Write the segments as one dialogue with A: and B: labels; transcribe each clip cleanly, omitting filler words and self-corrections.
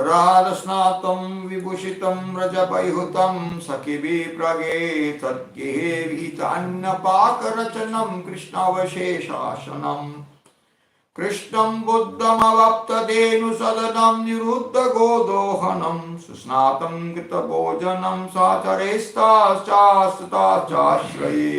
A: राधस्नातं विभूषितं रजवैहुतं सखिभिः प्रगे तद्गेहे विहितान्नपाकरचनं कृष्णावशेषासनं कृष्णं बुद्धमवप्तधेनुसदनं निरुद्धगोदोहनं सुस्नातं कृतभोजनं साचरेस्ताश्चाश्रये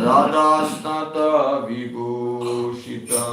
A: Radhasnata vibhushita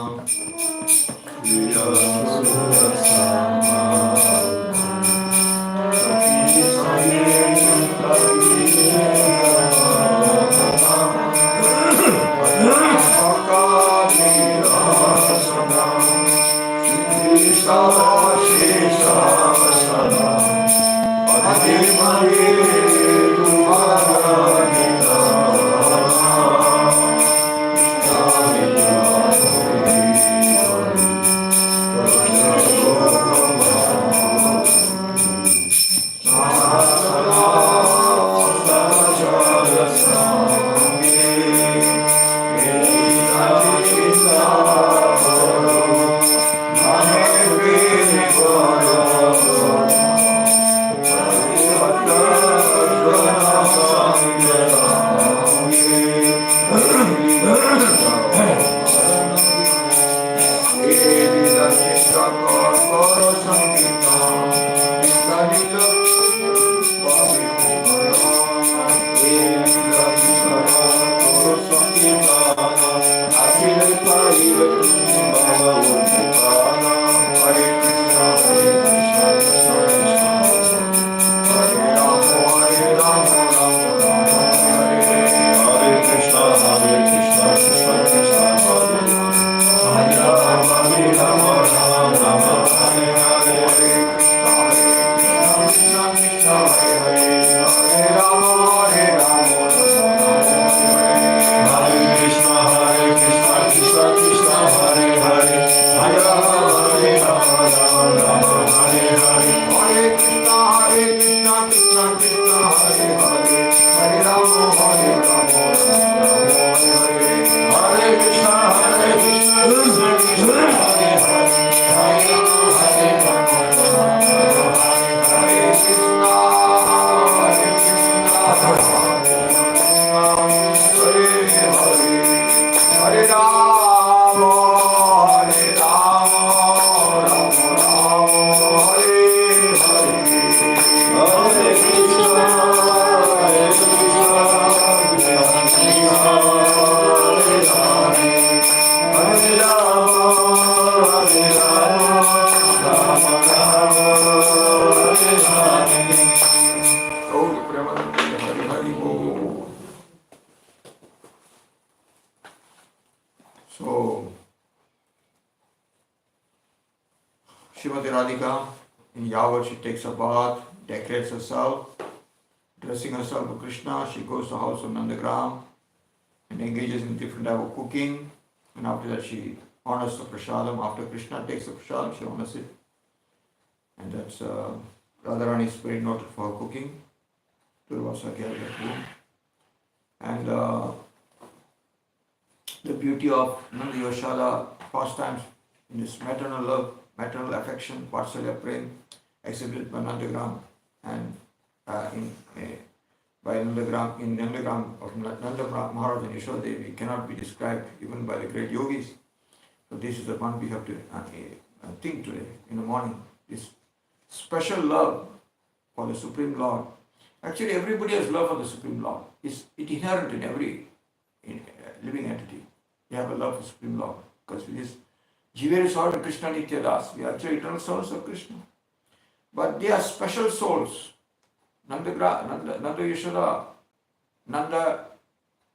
A: So, Srimati Radhika, in Jour, she takes a bath, decorates herself, dressing herself for Krishna. She goes to the house of Nandagram and engages in different type of cooking. And after that, she honors the prasadam. After Krishna takes the prasadam, she honors it. And that's Radharani is very noted for her cooking. Durvasa carries that home. And the beauty of Nanda Yashoda pastimes in this maternal love, maternal affection, Vatsalya Prem, exhibited by Nandagram and by Nandagram, in Nandagram of Nanda Maharaj and Yashoda Devi cannot be described even by the great yogis. So this is the one we have to think today in the morning. This special love for the Supreme Lord. Actually, everybody has love for the Supreme Lord. It's inherent in every living entity. We have a love for Supreme Lord because we just Jiveri Saur and Krishna Nitya Das. We are actually eternal souls of Krishna. But they are special souls. Nanda Yashoda, Nanda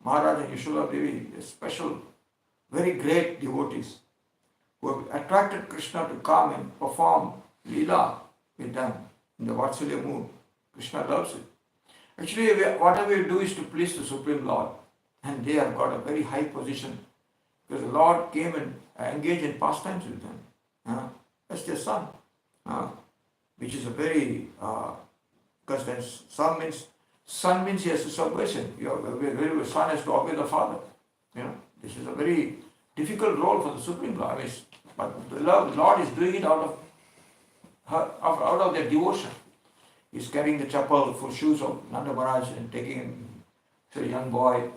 A: Maharaj and Yashoda Devi, they are special, very great devotees who have attracted Krishna to come and perform Leela with them in the Vatsalya mood. Krishna loves it. Actually, whatever we do is to please the Supreme Lord. And they have got a very high position because the Lord came and engaged in pastimes with them. That's their son. Which is a very, because then son means he has to submission. Your son has to obey the father. This is a very difficult role for the Supreme Lord. But the Lord is doing it out of their devotion. He's carrying the chapel for shoes of Nanda Maharaj and taking him to a young boy.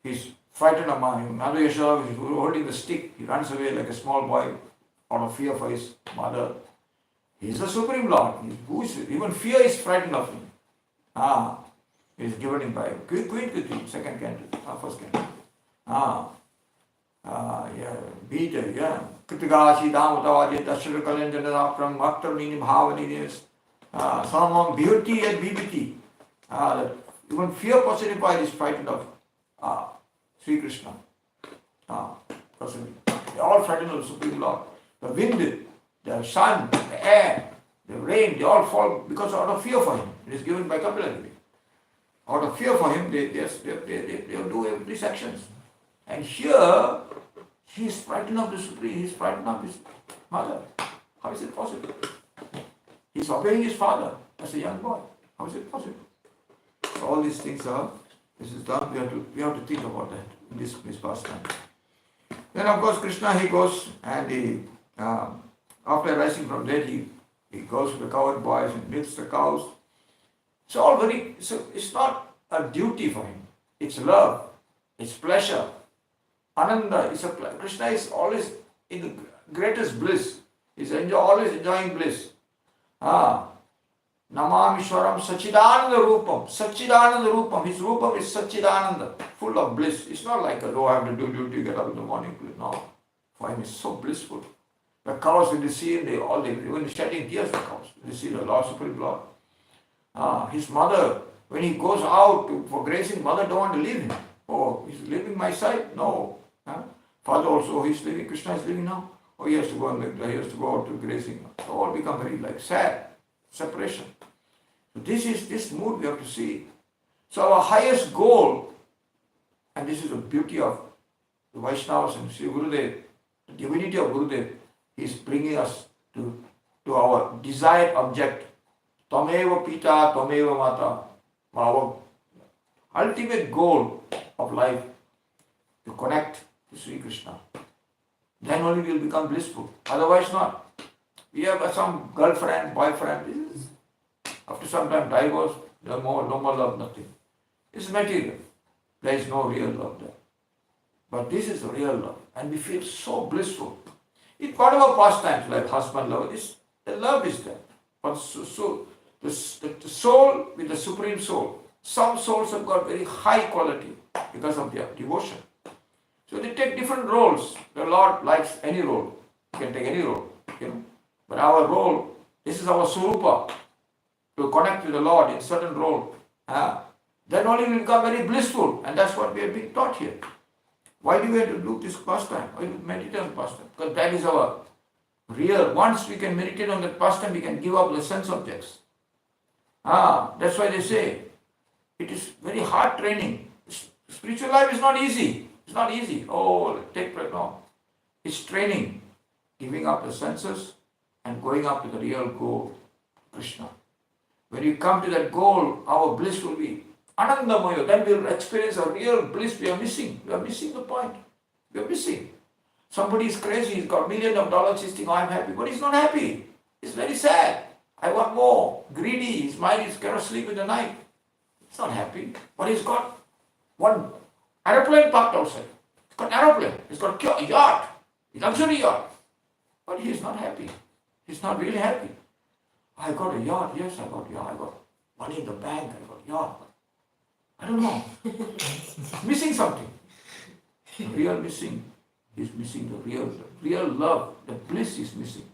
A: He's frightened of him. Nanda Yashoda is holding the stick. He runs away like a small boy out of fear for his mother. He's the Supreme Lord. Even fear is frightened of him. He's given him by Queen Kuti, second canto, first canto. Beta, Kritigasi Damutavadi, Tashra Kalanjana from Bhaktarnini Bhavanini, Samam beauty and BBT. Even fear personified is frightened of Sri Krishna. They all frightened of the Supreme Lord. The wind, the sun, the air, the rain, they all fall because out of fear for him. It is given by Kapila Devi. Out of fear for him, they do these actions. And here, he is frightened of the Supreme, he is frightened of his mother. How is it possible? He is obeying his father as a young boy. How is it possible? So all these things this is done, we have to think about that in this pastime. Then of course Krishna, he goes and after rising from dead, he goes to the cowherd boys and milks the cows. So it's not a duty for him. It's love. It's pleasure. Ananda. Krishna is always in the greatest bliss. He's always enjoying bliss. Namamishwaram Sachidananda Rupam. Sachidananda Rupam. His Rupam is Sachidananda, full of bliss. It's not like, oh, I have to do duty, get up in the morning. No. For him, it's so blissful. The cows, when they see him, they even shedding tears, the cows. They see the Lord, Supreme Lord. His mother, when he goes out for grazing, mother don't want to leave him. Oh, he's leaving my side? No. Father also, he's leaving, Krishna is leaving now. Oh, he has to go out to grazing. So all become very sad. Separation. So this mood we have to see. So our highest goal, and this is the beauty of the Vaishnavas and Sri Gurudev, the divinity of Gurudev, is bringing us to our desired object. Tameva Pita, Tameva Mata. Our ultimate goal of life, to connect to Sri Krishna. Then only we will become blissful. Otherwise not. We have some girlfriend, boyfriend. After some time divorce, no more love, nothing. It's material. There is no real love there. But this is the real love. And we feel so blissful. In whatever pastimes like husband love, the love is there. But the soul with the Supreme Soul. Some souls have got very high quality because of their devotion. So they take different roles. The Lord likes any role. You can take any role. But our role, this is our Surupa, to connect with the Lord in certain role. Then only we become very blissful. And that's what we have been taught here. Why do we have to do this pastime? Why do we meditate on pastime? Because that is our real. Once we can meditate on that pastime, we can give up the sense objects. That's why they say it is very hard training. Spiritual life is not easy. It's not easy. Oh, take breath. No. It's training. Giving up the senses and going up to the real goal, Krishna. When you come to that goal, our bliss will be Anandamaya. Then we will experience a real bliss. We are missing. We are missing the point. We are missing. Somebody is crazy. He's got millions of dollars. He's thinking, oh, I'm happy. But he's not happy. He's very sad. I want more. Greedy. His mind is cannot sleep in the night. He's not happy. But he's got one aeroplane parked outside. He's got an aeroplane. He's got a yacht. A luxury yacht. But he's not happy. He's not really happy. I got a yacht. Yes, I got a yacht. I got money in the bank. I got a yacht. I don't know. Missing something. The real missing is missing the real love. The bliss is missing.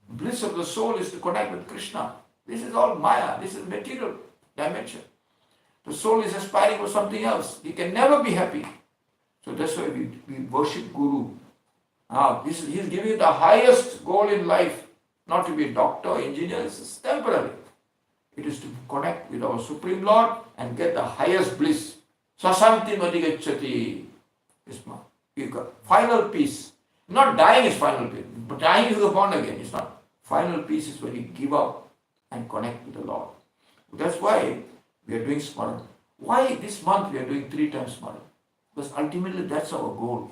A: Bliss of the soul is to connect with Krishna. This is all Maya. This is material dimension. The soul is aspiring for something else. He can never be happy. So that's why we worship Guru. He's giving you the highest goal in life. Not to be a doctor, engineer. It's temporary. It is to connect with our Supreme Lord and get the highest bliss. Sasanti madhigacchati. Final peace. Not dying is final peace. But dying is the born again. It's not. Final peace is when you give up and connect with the Lord. That's why we are doing Smaran. Why this month we are doing 3 times Smaran? Because ultimately that's our goal.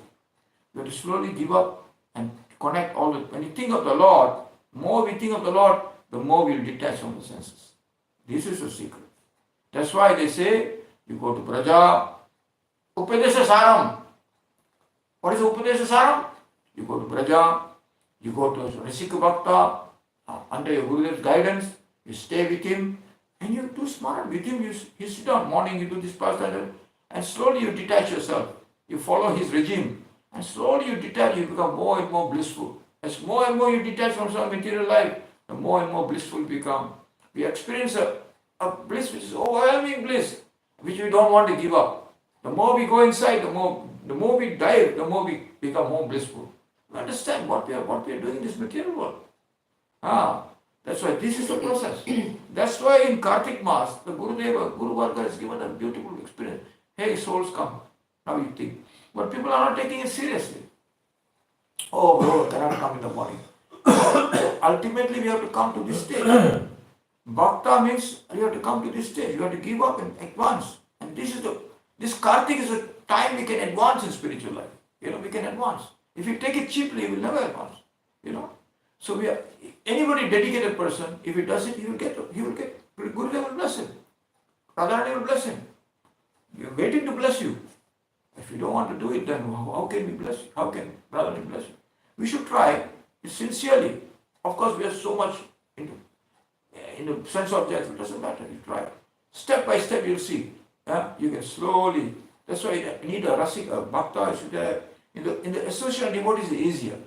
A: We have to slowly give up and connect all the... When you think of the Lord, more we think of the Lord, the more we will detach from the senses. This is the secret. That's why they say, you go to Braja, Upadesha Saram. What is Upadesha Saram? You go to Braja, you go to Rasika Bhakta, under your Gurudev's guidance, you stay with him, and you do Smaran with him. You sit down, morning you do this pastime, and slowly you detach yourself. You follow his regime, and slowly you detach, you become more and more blissful. As more and more you detach from some material life, the more and more blissful you become. We experience a bliss which is overwhelming bliss, which we don't want to give up. The more we go inside, the more we dive, the more we become more blissful. We understand what we are doing in this material world. That's why this is the process. That's why in Kartik Mass, the Guru Varga has given a beautiful experience. Hey, souls come. Now you think. But people are not taking it seriously. Oh, bro, cannot come in the morning. Ultimately, we have to come to this stage. Bhakta means you have to come to this stage. You have to give up and advance. And this Kartik is a time we can advance in spiritual life. We can advance. If you take it cheaply, we will never advance. So anybody dedicated person, if he does it, he will get Gurudev will bless him. Radharani will bless him. We are waiting to bless you. If you don't want to do it, then how can we bless you? How can Radharani bless you? We should try sincerely. Of course, we are so much into in the sense objects, it doesn't matter, you try. Step by step you'll see. You can slowly, that's why you need a rasik, a bhakta, should have, in the association of devotees is easier.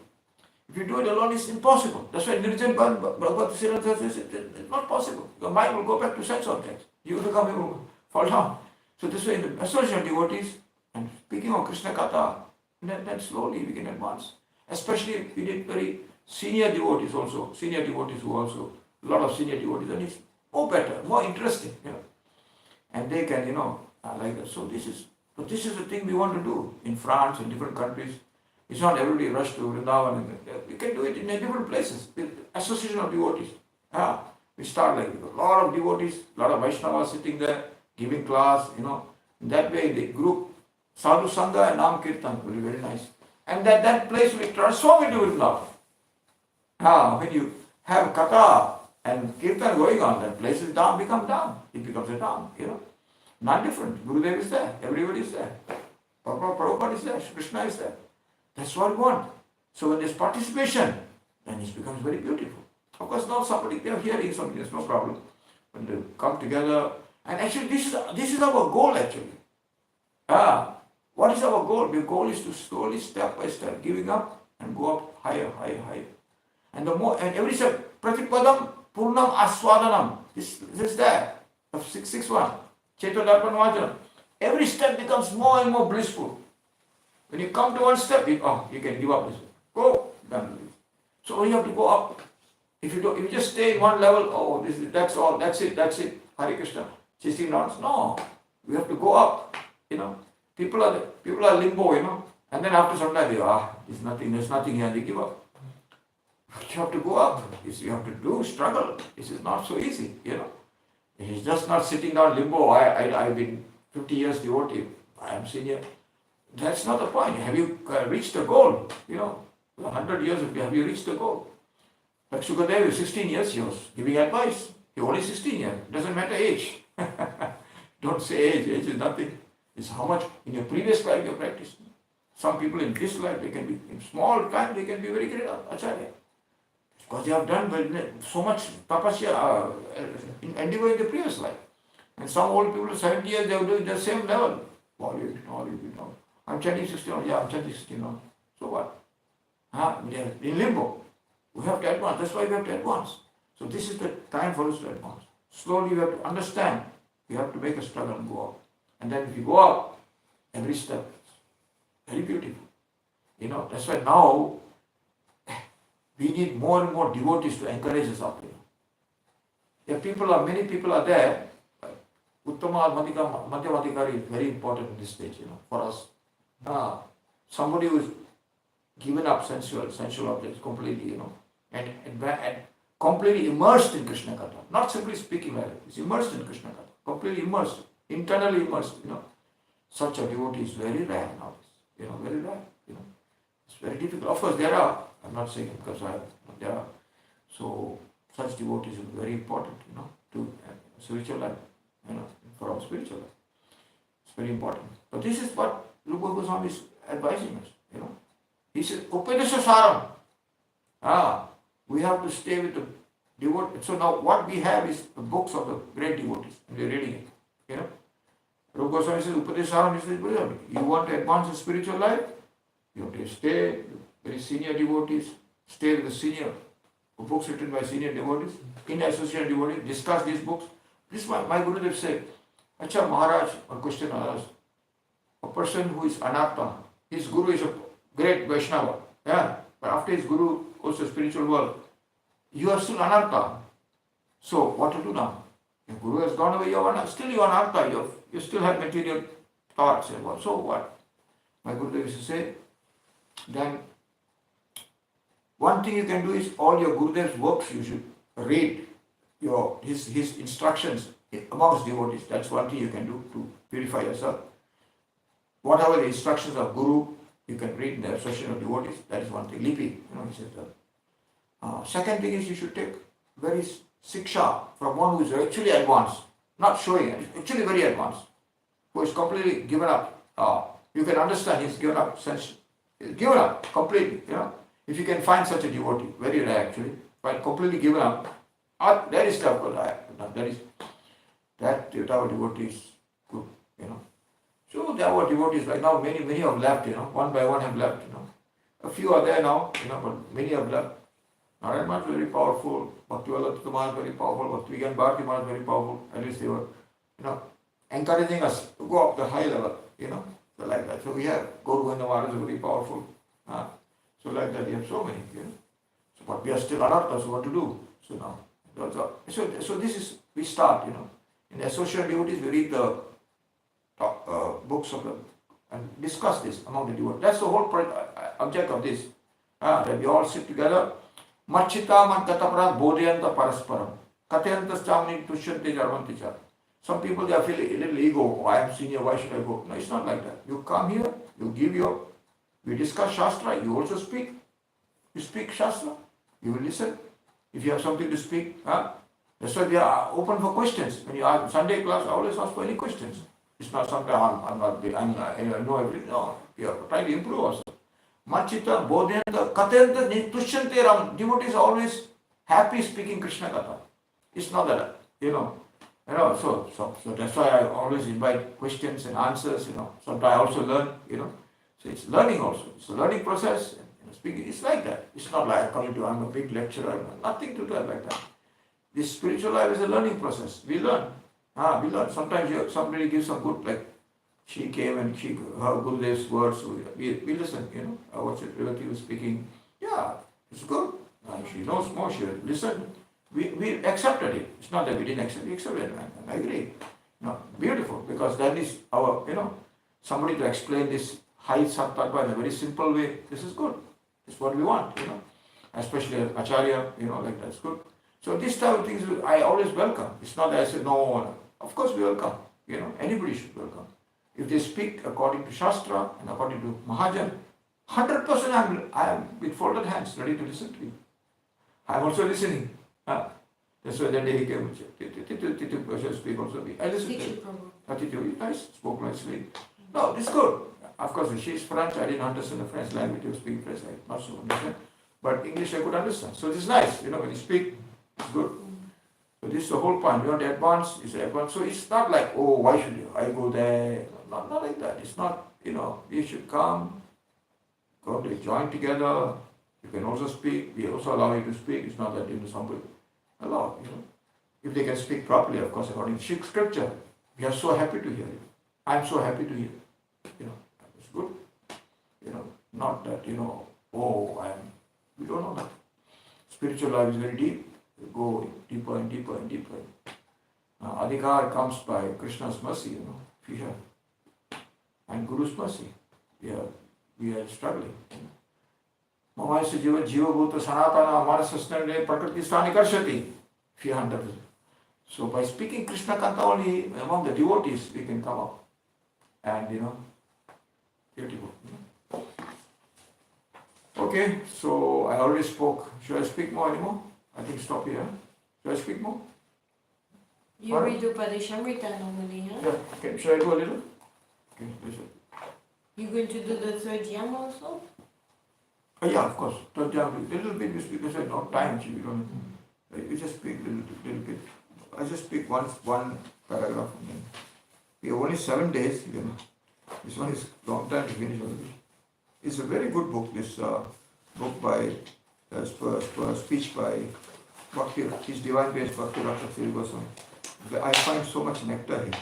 A: If you do it alone, it's impossible. That's why Nirjan Bhagavad Siddhanta says it's not possible. Your mind will go back to sense objects. You will become, you will fall down. So this way, in the association of devotees, and speaking of Krishna Katha, then slowly we can advance. Especially if we need very senior devotees also, a lot of senior devotees, and it's more better, more interesting, And they can, like that. So this is the thing we want to do in France and different countries. It's not everybody rush to Vrindavan. We can do it in different places with association of devotees. We start like a lot of devotees, a lot of Vaishnavas sitting there, giving class, In that way, the group, Sadhu Sangha and Nam Kirtan will be very nice. And that place will transform into Vrindavan. When you have Katha and Kirtan going on, that place is down, become down. It becomes a down, Not different. Gurudev is there, everybody is there. Prabhupada is there, Krishna is there. That's what we want. So when there's participation, then it becomes very beautiful. Of course, now somebody, they are hearing something, there's no problem. When they come together, and actually this is our goal actually. What is our goal? The goal is to slowly, step by step, giving up and go up higher. And every step, Pratipadam Purnam Aswadanam, this is there, of 661, Chaitanya Vajana. Every step becomes more and more blissful. When you come to one step, you can give up this. Go, done. So you have to go up. If you just stay in one level, that's all, that's it, Hare Krishna, chasing dance. No, we have to go up. People are limbo, and then after some time there's nothing here, they give up. But you have to go up. You have to struggle. This is not so easy, It's just not sitting down limbo. I've been 50 years devotee. I am senior. That's not the point. Have you reached the goal? 100 years, have you reached the goal? Like Sukadev, 16 years he was giving advice. He only 16 years. Doesn't matter age. Don't say age. Age is nothing. It's how much in your previous life you practiced. Some people in this life, they can be, in small time, they can be very great acharya. Because they have done so much tapasya, endeavor in the previous life. And some old people, 70 years, they are doing the same level. I'm chanting 16 now. I'm chanting 16 now. So what? We are in limbo. We have to advance. That's why we have to advance. So this is the time for us to advance. Slowly we have to understand. We have to make a struggle and go up. And then if you go up, every step is very beautiful. That's why now we need more and more devotees to encourage us up. Many people are there. Uttama Madhyamadhikari is very important in this stage, for us. Somebody who is given up sensual objects completely, and completely immersed in Krishna Katha. Not simply speaking like it. It's immersed in Krishna Katha. Completely immersed. Internally immersed, Such a devotee is very rare nowadays. Very rare, It's very difficult. Of course there are, I'm not saying because there are. So such devotees are very important, to spiritual life, for our spiritual life. It's very important. But this is what Rupa Goswami is advising us, He says, Upadesha Saram. We have to stay with the devotees. So now what we have is the books of the great devotees, and we're reading it, Rupa Goswami says, Upadesha Saram is you want to advance in spiritual life, you have to stay with very senior devotees, stay with the senior books written by senior devotees, in association devotees, discuss these books. This is my Gurudev said, Acha Maharaj, or question Maharaj, a person who is anartha, his guru is a great Vaishnava, but after his guru goes to the spiritual world, you are still anartha. So what to do now? Your guru has gone away, still you are anartha, you still have material thoughts. So what? My Gurudev used to say, then one thing you can do is all your Gurudev's works you should read, his instructions amongst devotees. That's one thing you can do to purify yourself. Whatever the instructions of Guru, you can read in the association of devotees. That is one thing. Lipi, he says that. Second thing is you should take very siksha from one who is actually advanced, not showing it, actually very advanced, who is completely given up. You can understand he's given up, given up completely. If you can find such a devotee, very rare actually, but completely given up, That is of course, that our devotees good, So there were devotees, like now many have left, one by one have left, A few are there now, but many have left. Narayan Maharaj very powerful, Bhakti Maharaj very powerful, Bhakti Bharati Maharaj very powerful, at least they were, encouraging us to go up the high level, so like that. So we have Guru and Maharaj is very powerful. So like that we have so many, So but we are still anarthas, so what to do? So now, so this is, we start, In associate devotees, we read the books of them and discuss this among the devotees. That's the whole object of this. That we all sit together. Marchita man katapara bodhyanta parasparam. Katyanta stamani tushyante jarvanti cha. Some people, they feel a little ego. Oh, I am senior, why should I go? No, it's not like that. You come here, you give we discuss Shastra, you also speak. You speak Shastra, you will listen. If you have something to speak, that's why we are open for questions. When you ask Sunday class, I always ask for any questions. It's not something I know everything. No, we are trying to improve ourselves. Machita, Bodhyanta, Katyanta, Tushyante Ram. Devotees are always happy speaking Krishna Katha. It's not that, so that's why I always invite questions and answers, Sometimes I also learn, So it's learning also. It's a learning process. Speaking, it's like that. It's not like I'm a big lecturer. Nothing to do like that. This spiritual life is a learning process. We learn. We learn. Sometimes somebody gives some good, like she came and her Gurudev's words, we listen, what Revati was speaking. Yeah, it's good. She knows more, she listened. We accepted it. It's not that we didn't accept it, we accepted it. I agree. Beautiful, because that is our, somebody to explain this high Sattva in a very simple way. This is good. It's what we want, Especially as Acharya, like that's good. So this type of things I always welcome. It's not that I say no. Of course we welcome. Anybody should welcome. If they speak according to Shastra and according to Mahajan, 100% I am with folded hands, ready to listen to you. I am also listening. That's why that day he came. Titu speak also. I listened to him. Titu, nice, spoke nicely. No, this is good. Of course, she is French. I didn't understand the French language. You speak French, I not so understand. But English I could understand. So this is nice. When you speak, it's good. So this is the whole point. You want to advance, it's advance. So it's not like, oh, why should I go there? Not like that. It's not, you should come to join together. You can also speak. We also allow you to speak. It's not that somebody allow, If they can speak properly, of course, according to scripture. We are so happy to hear it. I'm so happy to hear it. It's good. Not that, we don't know that. Spiritual life is very deep. You go deeper and deeper and deeper. Adhikar comes by Krishna's mercy, fear. And Guru's mercy. We are struggling. Mamaisa jiva bhuta sanatana manasasnande prakriti sthani karshati. 300. So by speaking Krishna Kantha only among the devotees we can come up. And beautiful. Okay, so I already spoke. Should I speak more anymore? I think stop here. Should I speak more?
B: You read Upadeshamrita normally, huh?
A: Yeah. Okay. Should I do a little? Okay, listen.
B: You going to do the third yam also?
A: Yeah, of course. Third yam, little bit we speak. There's no time. We don't. We just speak little bit. I just speak one paragraph. We have only 7 days. This one is long time to finish already. It's a very good book. This book by speech by Bhakti, his divine grace Bhakti Rakshasiri Goswami. I find so much nectar here.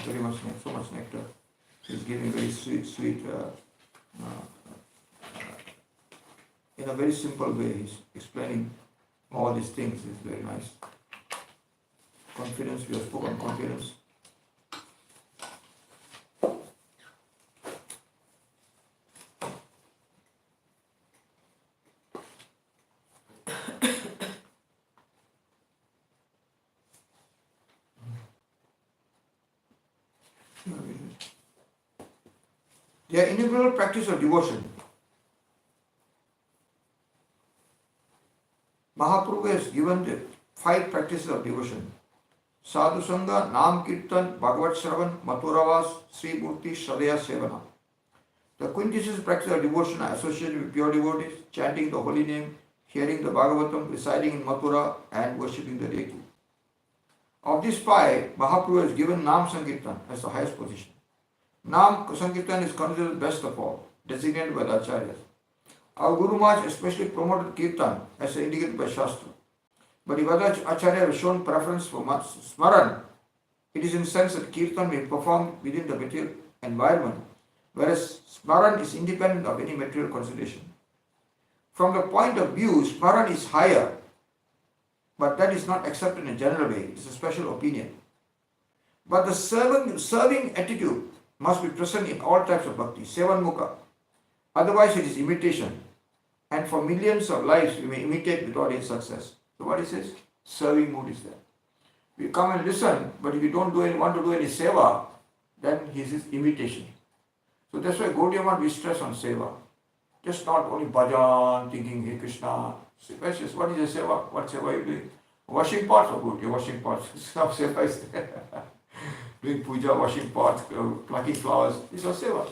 A: Very much nectar, so much nectar. He's giving very sweet, in a very simple way. He's explaining all these things. It's very nice. Confidence, we have spoken confidence. They are innumerable practice of devotion. Mahaprabhu has given the 5 practices of devotion. Sadhu Sangha, Nam Kirtan, Bhagavat Shravan, Mathuravas, Sri Murti, Shradaya Sevana. The quintessential practice of devotion are associated with pure devotees, chanting the holy name, hearing the Bhagavatam, residing in Mathura, and worshipping the deity. Of these five, Mahaprabhu has given Nam Sankirtan as the highest position. Nam Sankirtan is considered the best of all, designated by the Acharyas. Our Guru Maharaj especially promoted Kirtan as indicated by Shastra. But if other Acharyas have shown preference for Smaran, it is in the sense that Kirtan may be performed within the material environment, whereas Smaran is independent of any material consideration. From the point of view, Smaran is higher, but that is not accepted in a general way. It is a special opinion. But the serving attitude must be present in all types of bhakti, seven mukha. Otherwise it is imitation. And for millions of lives we may imitate without any success. So what he says? Serving mood is there. We come and listen, but if you don't want to do any seva, then he says imitation. So that's why Gaudiya Math we stress on seva. Just not only bhajan, thinking, hey Krishna. What is a seva? What seva are you doing? Washing pots are good. You're washing pots. Some seva is there. Doing puja, washing pots, plucking flowers. These are seva,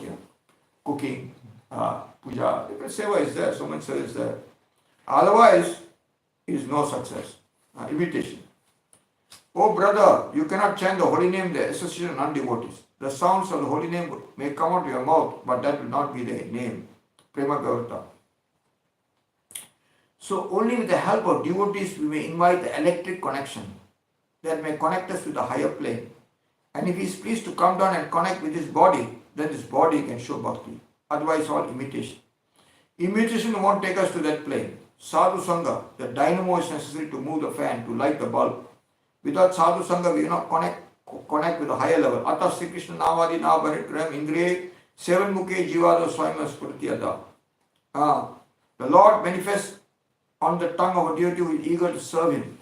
A: Cooking, puja. Seva is there. So much seva is there. Otherwise, it is no success. Imitation. Oh brother, you cannot chant the holy name, the association of non-devotees. The sounds of the holy name may come out of your mouth, but that will not be the name. Prema Gaurta. So only with the help of devotees we may invite the electric connection that may connect us with the higher plane. And if he is pleased to come down and connect with his body, then his body can show bhakti. Otherwise all imitation. Imitation won't take us to that plane. Sadhu Sangha, the dynamo is necessary to move the fan, to light the bulb. Without Sadhu Sangha we cannot connect with the higher level. Ata Sri Krishna Namadi Navaritram Indriye Seven Mukhe Jivado Swayama Spurtiyada. The Lord manifests on the tongue of a devotee who is eager to serve him.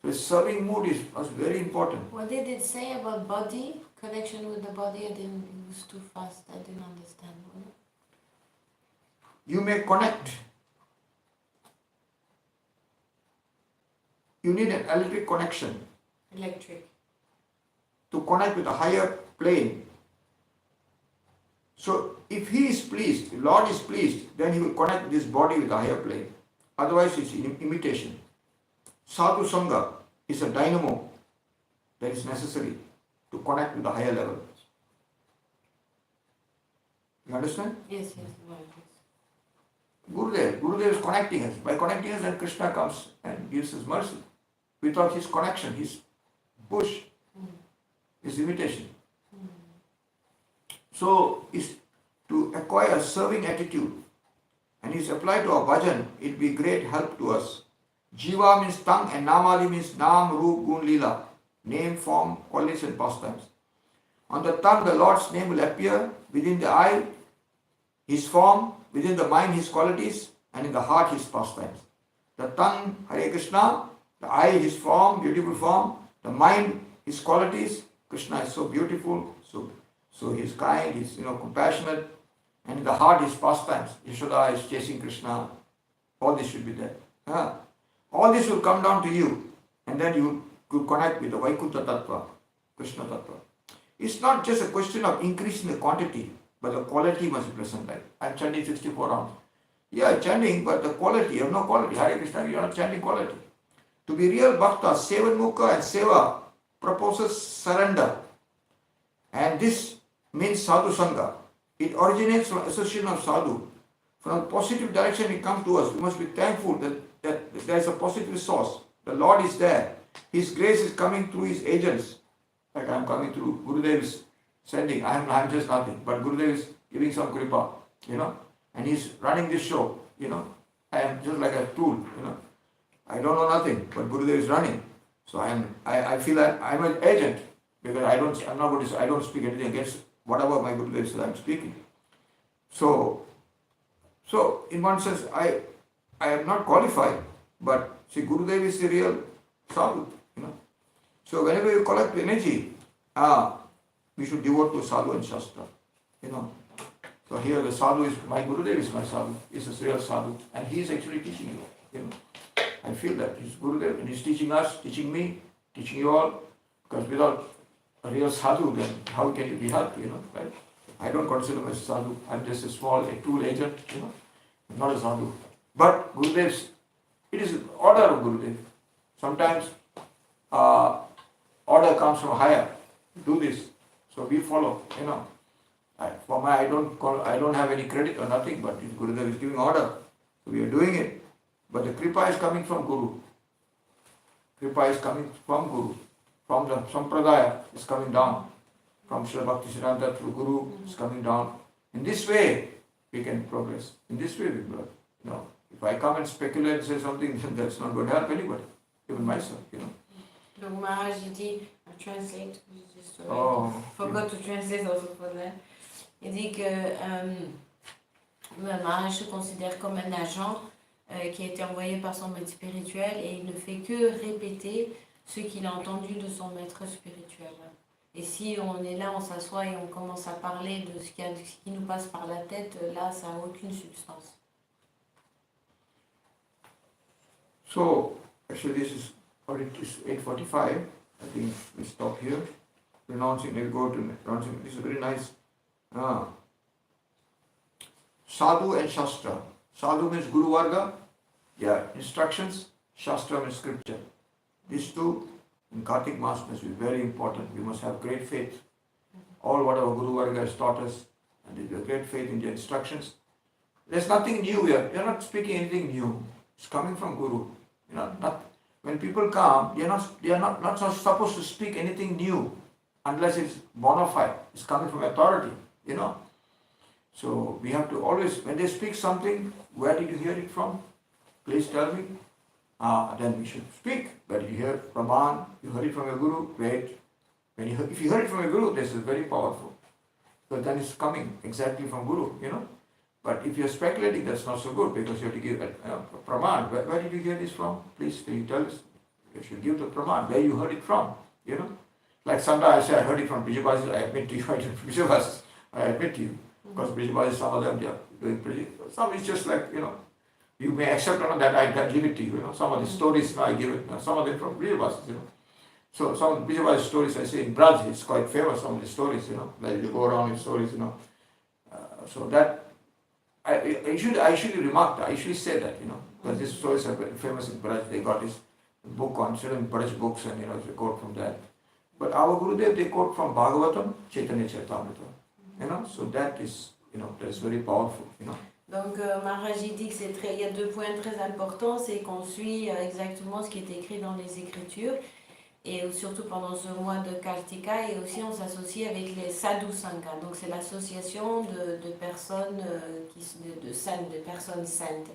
A: So his serving mood is very important.
B: What did it say about body? Connection with the body? I didn't, it was too fast. I didn't understand.
A: You may connect. You need an electric connection.
B: Electric.
A: To connect with a higher plane. So if he is pleased, if Lord is pleased, then he will connect this body with a higher plane. Otherwise it's imitation. Sadhu Sangha is a dynamo that is necessary to connect with the higher level. You understand?
B: Yes, yes.
A: Gurudev is connecting us. By connecting us, then Krishna comes and gives us mercy. Without his connection, his push, his imitation. So, is to acquire a serving attitude and is applied to our bhajan, it will be great help to us. Jiva means tongue and Namadi means Nam, Roop, Gun, Leela, name, form, qualities and pastimes. On the tongue, the Lord's name will appear, within the eye, his form, within the mind, his qualities, and in the heart, his pastimes. The tongue, Hare Krishna, the eye, his form, beautiful form, the mind, his qualities. Krishna is so beautiful, so he is kind, he is compassionate, and in the heart, his pastimes. Yashoda is chasing Krishna. All this should be there. All this will come down to you, and then you could connect with the Vaikuntha Tattva, Krishna Tattva. It's not just a question of increasing the quantity, but the quality must be present. Like I'm chanting 64 rounds. Yeah, chanting, but the quality, you have no quality. Hare Krishna, you are not chanting quality. To be real bhakta, Sevan Mukha and Seva proposes surrender. And this means Sadhu Sangha. It originates from association of Sadhu. From a positive direction it comes to us. We must be thankful that there is a positive source. The Lord is there. His grace is coming through his agents. Like I am coming through. Gurudev is sending. I am just nothing. But Gurudev is giving some kripa, and he's running this show, I am just like a tool, I don't know nothing, but Gurudev is running. So I feel that I'm an agent because I don't speak anything against whatever my Gurudev says I'm speaking. So in one sense, I am not qualified, but see, Gurudev is the real sadhu, So whenever you collect energy, we should devote to sadhu and shastra, So here the sadhu is, my Gurudev is my sadhu, is a real sadhu, and he is actually teaching you, I feel that he's Gurudev and he's teaching us, teaching me, teaching you all, because without a real sadhu, then how can you be helped, right? I don't consider myself sadhu, I'm just a small tool agent, not a sadhu. But Gurudev's It is order of Gurudev. Sometimes order comes from higher. Do this. So we follow, I don't have any credit or nothing, but Gurudev is giving order. So we are doing it. But the kripa is coming from Guru. Kripa is coming from Guru. From the Sampradaya is coming down. From Srila Bhakti Siddhanta through Guru is coming down. In this way we can progress. In this way we will. If I come and speculate and say something, then that's not going to help anybody, even myself,
B: Donc Maharaj il dit, I translate, just forgot to translate also for that. Il dit que Maharaj se considère comme un agent qui a été envoyé par son maître spirituel et il ne fait que répéter ce qu'il a entendu de son maître spirituel. Et si on est là, on s'assoit et on commence à parler de ce qui nous passe par la tête, là ça n'a aucune substance.
A: So, actually this is 8:45. I think we stop here. Pronouncing, we go to pronouncing. This is very nice. Sadhu and Shastra. Sadhu means Guru Varga, instructions. Shastra means scripture. These two in Kartik Mass must be very important. We must have great faith. All what our Guru Varga has taught us, and there is a great faith in the instructions. There's nothing new here. We are not speaking anything new. It's coming from Guru. When people come, they are not supposed to speak anything new unless it's bona fide. It's coming from authority, So we have to always, when they speak something, where did you hear it from? Please tell me. Then we should speak. Where did you hear it? Praman, you heard it from your Guru? Great. If you heard it from your Guru, this is very powerful. So then it's coming exactly from Guru, But if you're speculating, that's not so good because you have to give Praman. Where did you hear this from? Please, can you tell us? You should give the Praman, where you heard it from, Like sometimes I say, I heard it from Brijabasis, I admit to you, I heard it from Brijabasis, I admit to you. Because Brijabasis, some of them, they are doing pretty, some is just like, you may accept or not that I give it to you, Some of the stories, I give it, some of them from Brijabasis, So some of the Brijabasis stories I say in Braj, it's quite famous, some of the stories, where you go around in stories, So that, I usually remark that, I usually say that, because these stories are very famous in Braj. They got this book on certain Braj books and, they quote from that. But our Gurudev, they quote from Bhagavatam, Chaitanya Charitamrita, so that is, that's very powerful,
B: Donc Maharaj dit que il y a deux points très importants, c'est qu'on suit exactement ce qui est écrit dans les Écritures, et surtout pendant ce mois de Kartika, et aussi on s'associe avec les Sadhu Sangha. Donc c'est l'association de personnes de personnes saintes.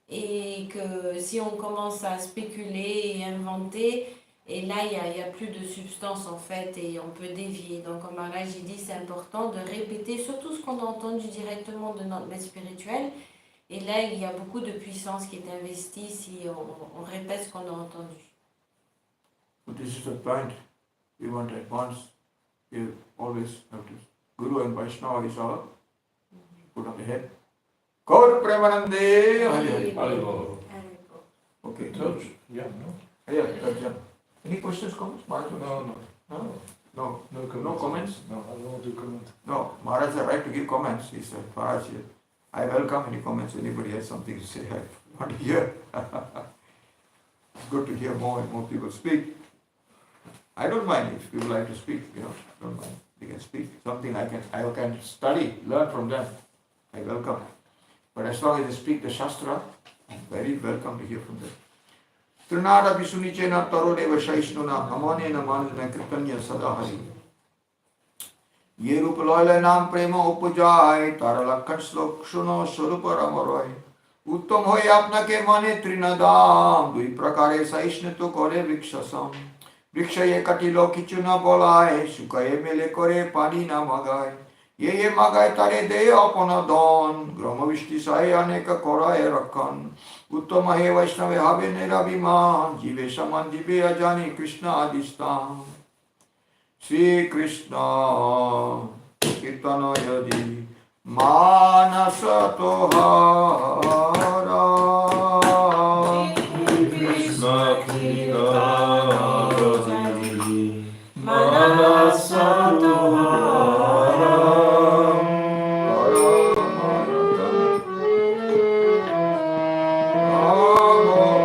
B: Et que si on commence à spéculer et inventer, et là il y a plus de substance en fait, et on peut dévier. Donc comme Maharaj dit, c'est important de répéter surtout ce qu'on a entendu directement de notre maître spirituel. Et là il y a beaucoup de puissance qui est investie si on répète ce qu'on a entendu.
A: This is the point we want to advance. You always have to. Guru and Vaishnava is all put on the head. Gaur Premanande Hari Hari. Okay.
C: Yeah, no.
A: Yeah. Any questions, comments? Maharaj?
C: No
A: comments?
C: No, I don't want to comment.
A: No, Maharaj has the right to give comments. He said, Maharaj, I welcome any comments. Anybody has something to say, I want to hear. It's good to hear more and more people speak. I don't mind if people like to speak, don't mind. They can speak. Something I can study, learn from them. I welcome. But as long as they speak the Shastra, I'm very welcome to hear from them. Trinada Visunicena Tarodeva Shaishnuna Amanena Manana Kirtanya Sadahari. Ye Rupaloila Nam Prema Upujai Taralakan Slok Shuno Swarupa Ramaroy. Uttam hoye apnake mane trinadam dui prakare saishnetu kore vrikshasam. Vrikshaye katilo kichuna bolai sukaye mele kore pani na magai. Ye magai tare de apana don grama vishti saye aneka koraye rakhan. Uttama he vaishnave have nirabiman jive saman jive ajani Krishna adistan. Sri Krishna Kirtana yadi Manasa Tohara Krishna Kirtana yadi Manasa Tohara Krishna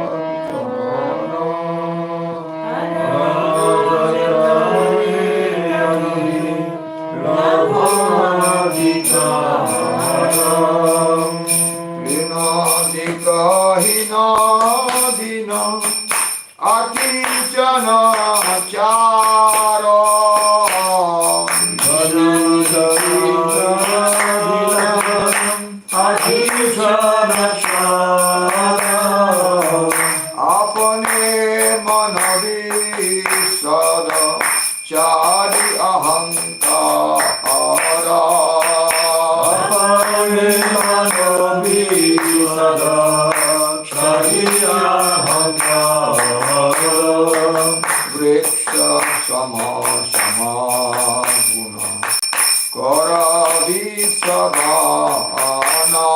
A: Dingahina Dina Akinchana Charo Apane manavi sada chari ahankara Apane manavi sada chari ahankara Vriksha sama sama guna kara visabhana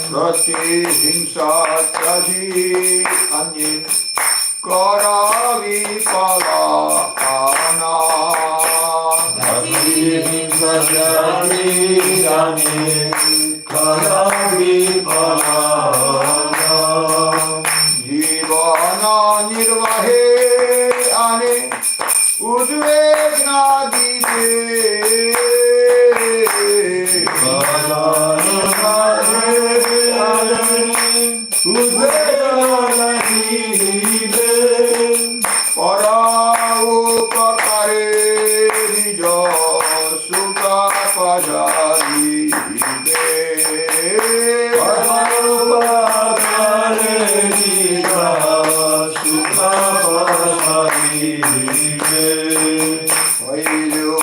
A: Prati himsa traji anyin kara vipalana Prati himsa traji anyin kara vipalana Jivana nirvahe ane udvegna dite para upakare nijo sukha pajaribe para upakare nijo sukha pajaribe Vailyo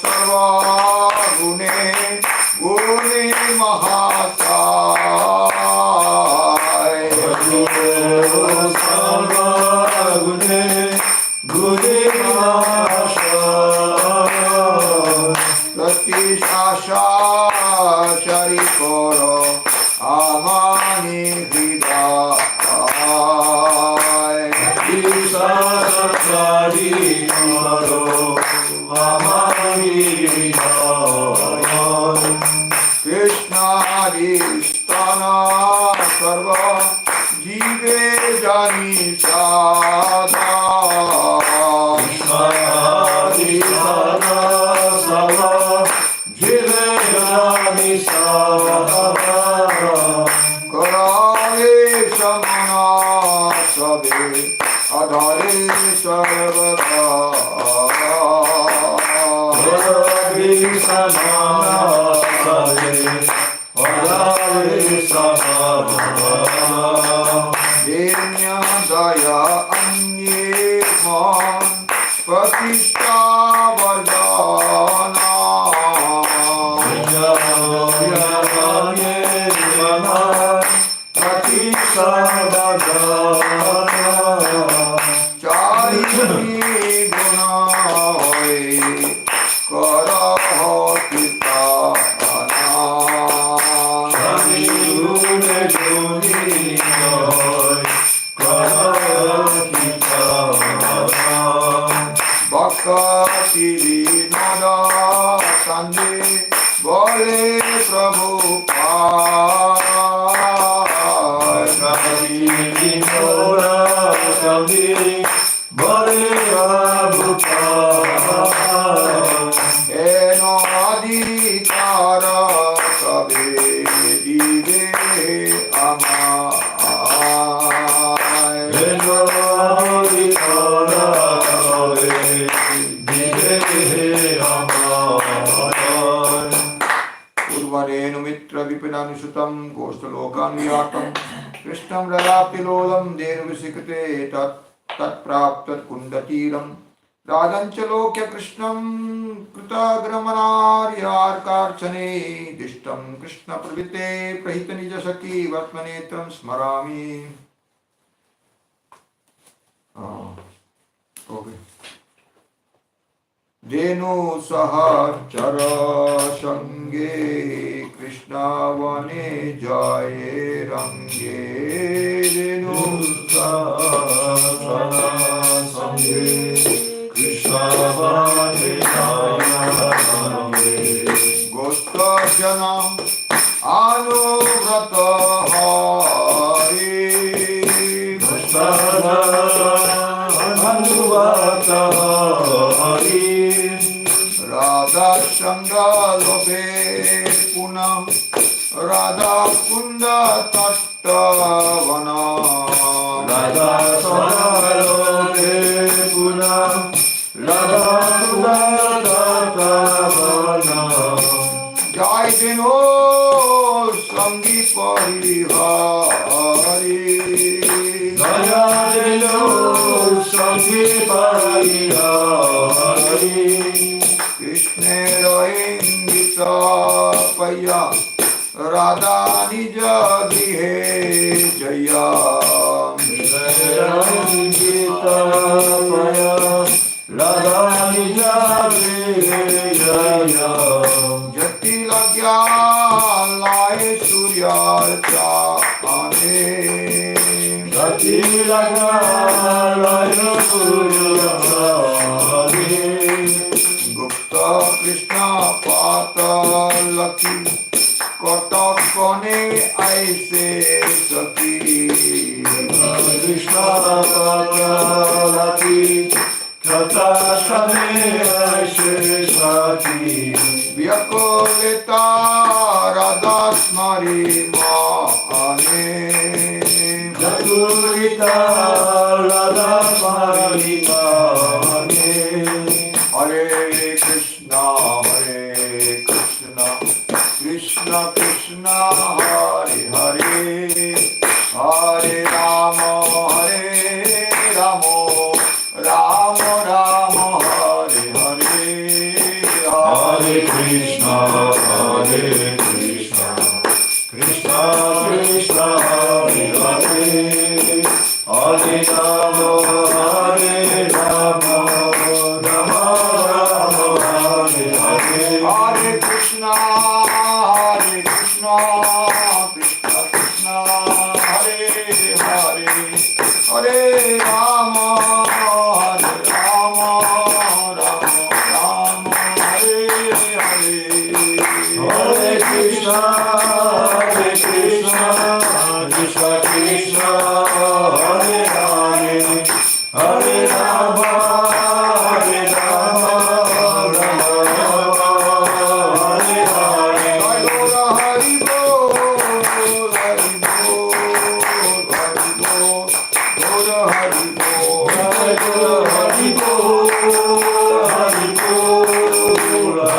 A: sarva gune gune mahasai Vailyo sarva gune gune mahasai Prati shasha chari koro amani hridai Prati shasha chari koro amani hridai Krishna adhisthana sarva jive jani sada Krishna adhisthana sarva jive jani sada Karale samana sabe adhare sarvata Karale samana sabe adhare sarvata Denya daya anye man patishta vajana Denya daya anye man patishta vajana Chari guna hoy kara hotitana Chari guna joni hoy kara hotitana Bhakti vinoda sande bole Prabhupada Bhakti vinoda sande bole Prabhupada Eno adhikara sabe jive amai Eno adhikara sabe jive amai Urvarenu mitra vipinanusutam goshtalokanuyatam Krishnam radaptilolam denu visikate tat praptat kundatiram Rajanchalokya Krishnam Krutagramanaryakarchane Dishtam Krishna pravite prahitanijasaki Vatmanetram smarami Okay. Denu sahachara sange Krishna vane jaye range Denu sahachara sange Krishna vane jaye range Gosta janam anuvrata hari Gosta janam anuvrata
D: Hari
A: Radha Sanga Lobe Puna Radha Kunda Tattavana
D: Radha Sangaloke Puna Radha Kudatavana
A: Jai Dino Sangi Parihari
D: Jaya Dilo Sangi Parihari
A: Krishna Ingita Paya Radha Nija Gihe Jaya
D: Gita Maya Radha Nijari Jaya
A: Jati Lagya Lai Surya Chane
D: Gati Laga Laya Surya
A: Gupta Krishna Pata Laki Kotak Kone Aise Saki
D: Krishna Patalati Kata Shane Aishe Sati
A: Vyakolita Radhasmari Mahane
D: Jaturita Radha Marimane
A: Hare Krishna Krishna Krishna Hare Hare Hare Rama Rama Rama Hare Hare
D: Hare Krishna Krishna Krishna Hare Hare Hare Rama Rama Rama Hare Hare
A: Hare Krishna Krishna Krishna Hare Hare Hare Rama Rama Rama Hare Hare
D: Hare Krishna Krishna Krishna Hare Hare Hare Rama Rama Hare Hare
A: Hari Bol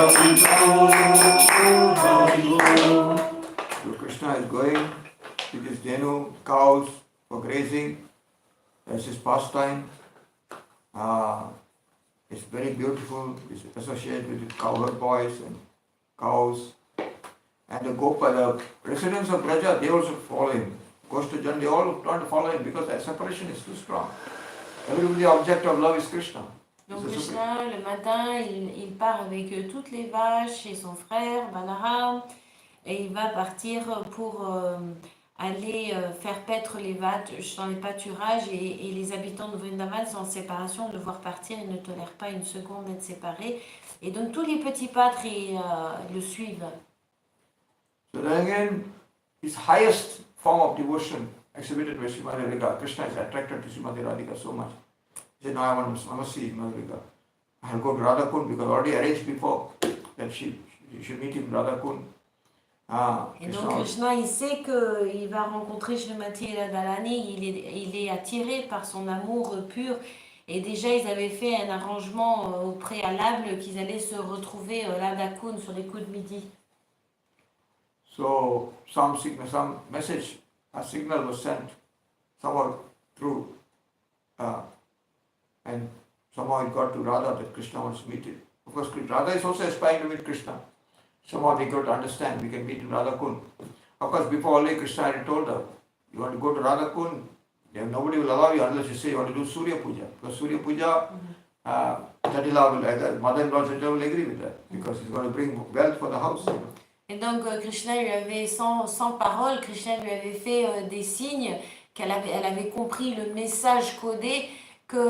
A: Hari Krishna is going with his Denu cows for grazing. That's his pastime. It's very beautiful. It's associated with cowherd boys and cows. And the Gopa, the residents of Braja, they also follow him. Goes to Jan, they all try to follow him because that separation is too strong. Everybody, the object of love is Krishna.
B: Donc Krishna, le matin, il part avec toutes les vaches et son frère, Balaram, et il va partir pour aller faire paître les vaches dans les pâturages et les habitants de Vrindavan sont en séparation, de voir partir, ils ne tolèrent pas une seconde d'être séparés. Et donc tous les petits pâtres le suivent.
A: So then again, his highest form of devotion exhibited by Srimati Radhika. Krishna is attracted to Srimati Radhika so much. He said, no, I must see Srimati Radhika. I'll go to Radha Kund because already arranged before that she should meet him Radha Kund.
B: Et donc Krishna, il sait qu'il va rencontrer Srimati Radharani, il est attiré par son amour pur. Et déjà, ils avaient fait un arrangement au préalable qu'ils allaient se retrouver Radha Kund sur les coups de midi.
A: So some message, a signal was sent somehow through, and somehow it got to Radha that Krishna wants to meet it. Of course, Radha is also aspiring to meet Krishna. Somehow they got to understand we can meet in Radha Kund. Of course, before only Krishna had told her, you want to go to Radha Kund, nobody will allow you unless you say you want to do Surya Puja. Because Surya Puja, Jadila will, mother-in-law Jadila will agree with that because he's going to bring wealth for the house. You know.
B: Et donc Krishna lui avait, sans parole, Krishna lui avait fait des signes elle avait compris le message codé que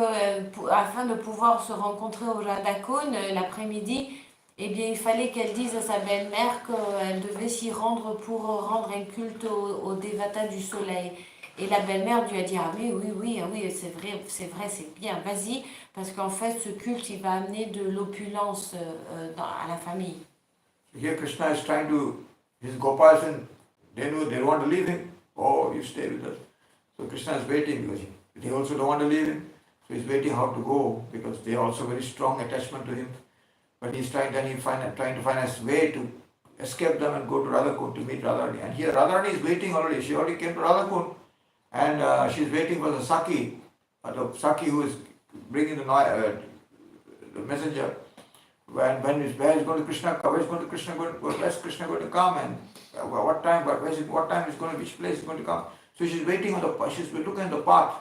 B: afin de pouvoir se rencontrer au Radha Kund l'après-midi, eh bien il fallait qu'elle dise à sa belle-mère qu'elle devait s'y rendre pour rendre un culte au dévata du soleil. Et la belle-mère lui a dit, ah oui, c'est vrai, c'est bien, vas-y, parce qu'en fait, ce culte, il va amener de l'opulence à la famille.
A: Here Krishna is trying to, his Gopals and they know they don't want to leave him. Oh, you stay with us. So Krishna is waiting because they also don't want to leave him. So he's waiting how to go because they are also very strong attachment to him. But he's trying to find a way to escape them and go to Radhakund to meet Radharani. And here Radharani is waiting already. She already came to Radhakund and she's waiting for the Saki who is bringing the messenger. Where is going to Krishna? Where's Krishna going to come? And what time? What time is going to? Which place is going to come? So she's waiting she's looking at the path.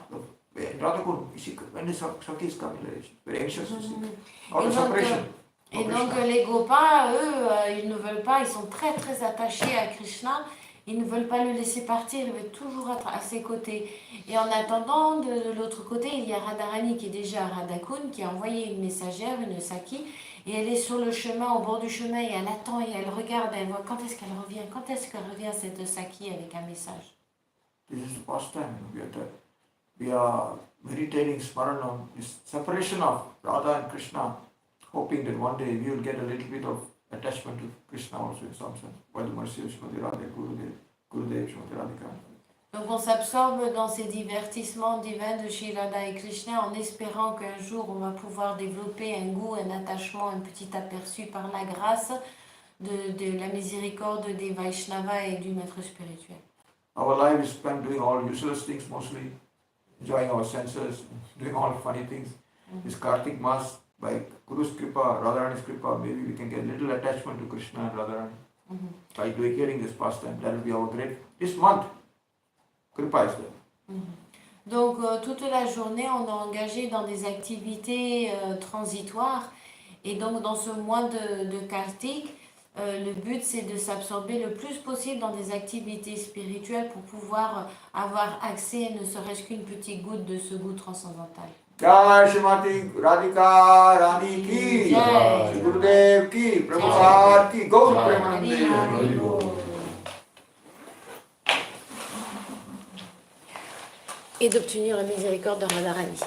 A: Radhakund, when is Saki is coming? She's very anxious to see. All the separation.
B: Et donc les Gopas, eux, ils ne veulent pas, ils sont très très attachés à Krishna, ils ne veulent pas le laisser partir, ils veulent toujours être à ses côtés. Et en attendant, de l'autre côté, il y a Radharani qui est déjà à Radhakund, qui a envoyé une messagère, une Saki, et elle est sur le chemin, au bord du chemin, et elle attend, et elle regarde, elle voit quand est-ce qu'elle revient cette Saki avec un message.
A: This is the first time we are meditating Smaranam, this separation of Radha and Krishna, hoping that one day we will get a little bit of attachment to Krishna also in some sense, by the mercy of Srimati Radha, Gurudev, Srimati Radhika.
B: Donc on s'absorbe dans ces divertissements divins de Shri Radha et Krishna en espérant qu'un jour on va pouvoir développer un goût, un attachement, un petit aperçu par la grâce de la miséricorde des Vaishnavas et du maître spirituel.
A: Our life is spent doing all useless things mostly, enjoying our senses, doing all funny things. This Kartik Mass, by Guru's Kripa, Radharani's Kripa, maybe we can get little attachment to Krishna and Radharani. By hearing this pastime, that will be our great, this month, Kripa is there.
B: Donc toute la journée, on est engagé dans des activités transitoires. Et donc dans ce mois de Kartik, le but c'est de s'absorber le plus possible dans des activités spirituelles pour pouvoir avoir accès, ne serait-ce qu'une petite goutte de ce goût transcendantal.
A: Jai Srimati Radhika Rani ki, Shri Gurudev ki, Prabhupada ki, Gaur Premanande.
B: Et d'obtenir la miséricorde de Radharani.